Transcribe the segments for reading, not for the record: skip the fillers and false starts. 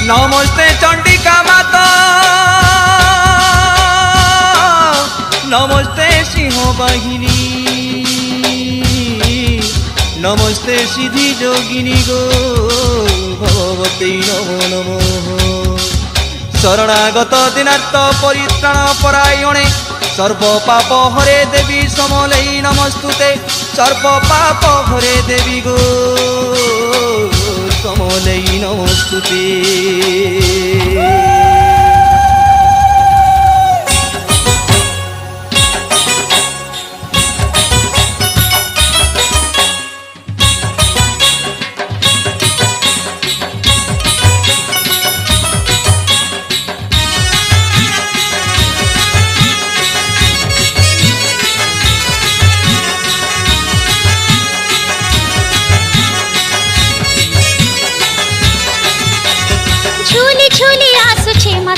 नमस्ते चंडिका माता, नमस्ते सिंह वाहिनी, नमस्ते सिद्धि जोगिनी गो भगवती नमो नमः। शरणागत दिनार्थ परित्राण परायणे सर्व पाप हरे देवी समलई नमस्तुते। सर्व पाप हरे देवी गो समलई नमस्तुते।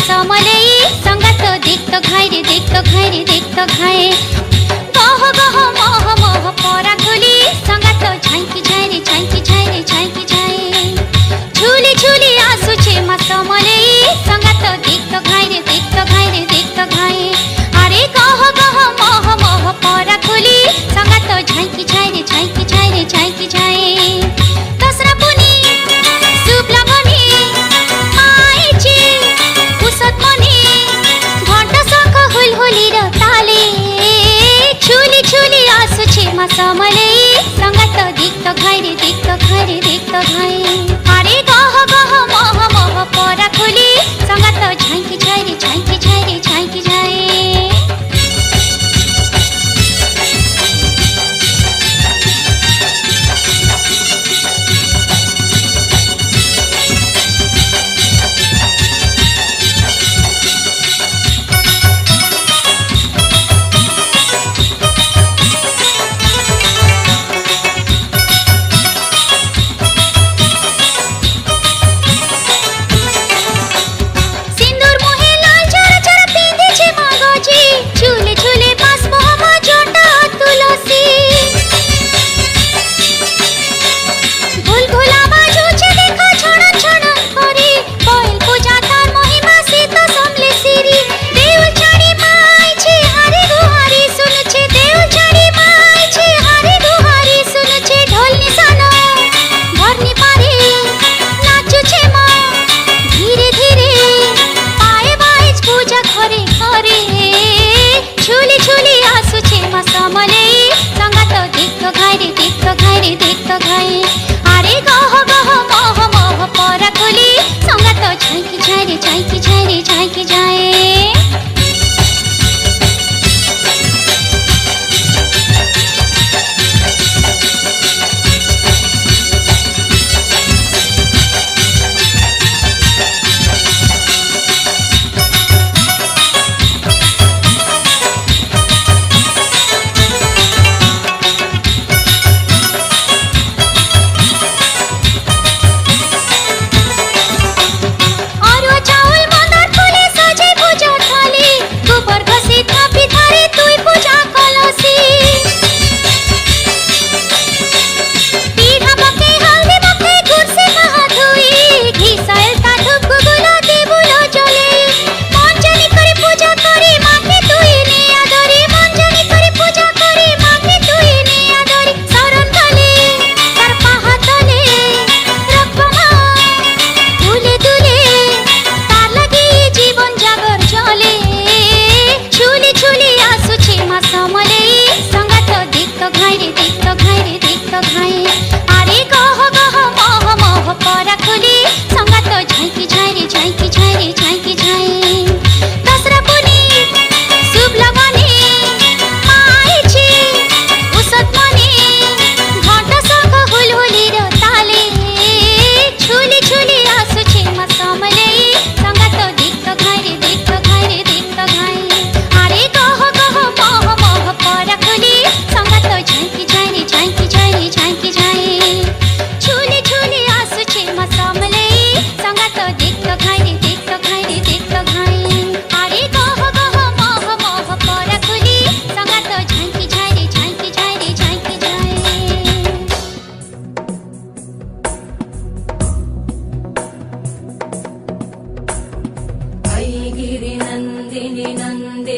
समलई संगत देखतो खाए रे देखतो खाए रे देखतो खाए गह गह मह मह परा खुली संगत झांकी झाए रे झांकी झाए रे झांकी झाए झूली झूली आसुछे मा समलई संगत देखतो खाए रे देखतो खाए रे देखतो खाए अरे गह गह मह मह परा खुली संगत झांकी झाए रे झांकी झाए रे झांकी झाए दसरा पुनी शुक्ला बनी आईची घंटा शंख हुलहुली र ताले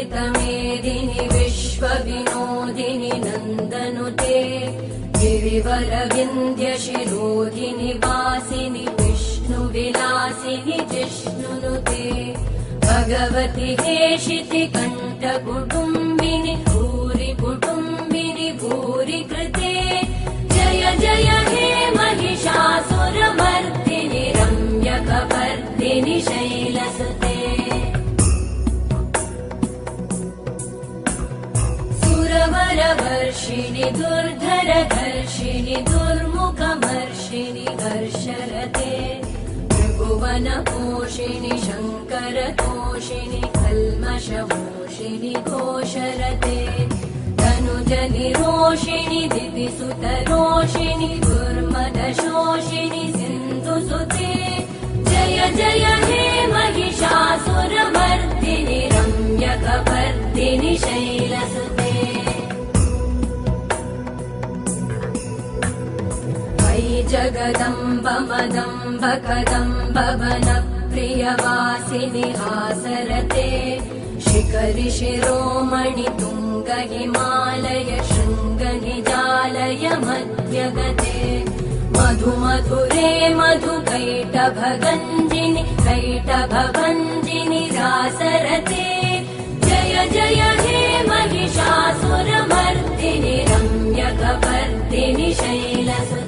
वन्दितमेदिनि विश्वविनोदिनि नन्दनुते गिरिवरविन्द्यशिरोधिनि वासिनि विष्णुविलासिनि जिष्णुनुते भगवति हेशिति कण्ठकुटुम्बिनि भूरि कुटुम्बिनि भूरि कृते जय जय हे महिषासुरमर्दिनि रम्यकपर्दिनि शैलसुते सुरवरवर्षिणि दुर्धरधर्षिणि दुर्मुखमर्षिणि हर्षरते त्रिभुवनपोषिणि शङ्करतोषिणि कल्मषमोषिणि घोषरते तनुजनिरोषिणि दितिसुतरोषिणि दुर्मदशोषिणि सिन्धुसुते जय जय हे महिषासुरमर्दिनि रम्यकपर्दिनि शैलसुते मयि जगदम्ब मदम्ब कदम्ब वनप्रियवासिनि हासरते शिखरि शिरोमणि तुङ्ग हिमालय शृङ्गनिजालय मध्यगते मधुमधुरे मधुकैटभगञ्जिनि कैटभभञ्जिनि रासरते जय जय हे महिषासुरमर्दिनि रम्यकपर्दिनि शैलसुते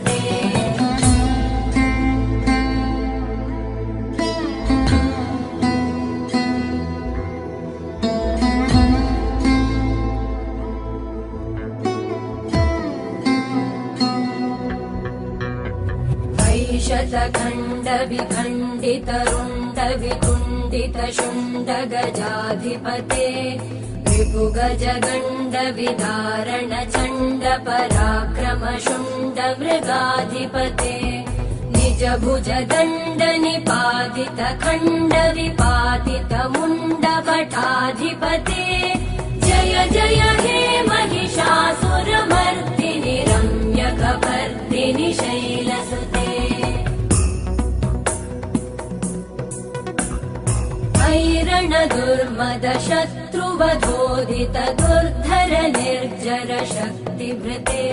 शतखण्ड विखण्डित रुण्ड विकुण्डित शुण्ड गजाधिपते रिपुगज गण्ड विदारण चण्ड पराक्रम शुण्ड मृगाधिपते निज भुज दण्ड निपातित खण्ड विपातित मुण्ड भटाधिपते जय जय हे महिषासुरमर्दिनि रम्यकपर्दिनि शैलसुते ऐरण दुर्मद शत्रुवधोदित दुर्धर निर्जर शक्तिभृते